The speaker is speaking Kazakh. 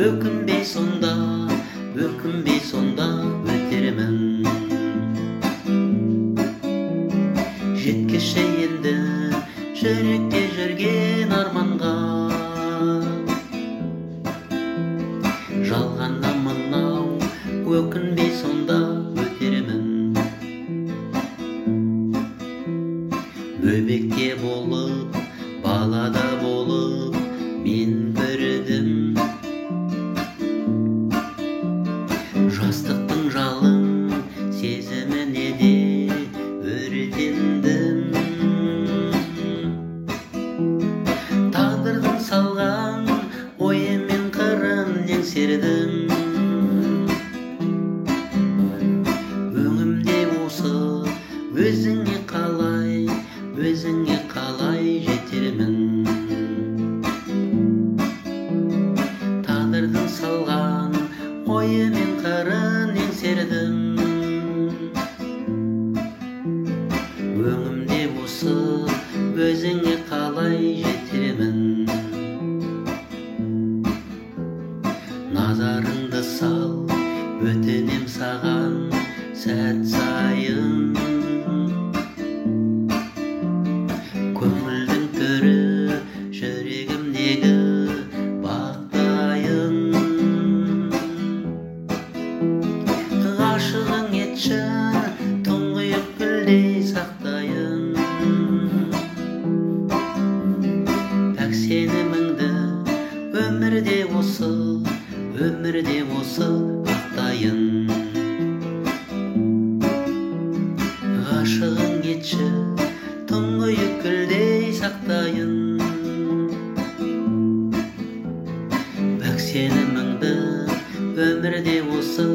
өкінбей сонда, өкінбей сонда өтермін. Жеткеше енді жүректе жүрген арманға, жалғанда мынау өкінбей сонда өтермін. Бөбекте болып, балада болып мен көрдім. Жастықтың жалын сезіміне де өртендім. Тағдырдың салған ойымен қырын еңсердім. Өңімде осы өзіңе қалай жетермін. Тағдырдың салған ойымен қырын еңсердім. Өңімде осы өзіңе қалай жетермін. Назарыңды сал, өтінем саған сәт сайын. Көңілдің түрі жүрегімдегі бақтайын. Ғашығың етші тұңғиық гүлдей сақтайын. Пәк сеніміңді өмірде осы ақтайын. Ғашығың етші тұңғиық гүлдей сақтайын. Пәк сеніміңді өмірде осы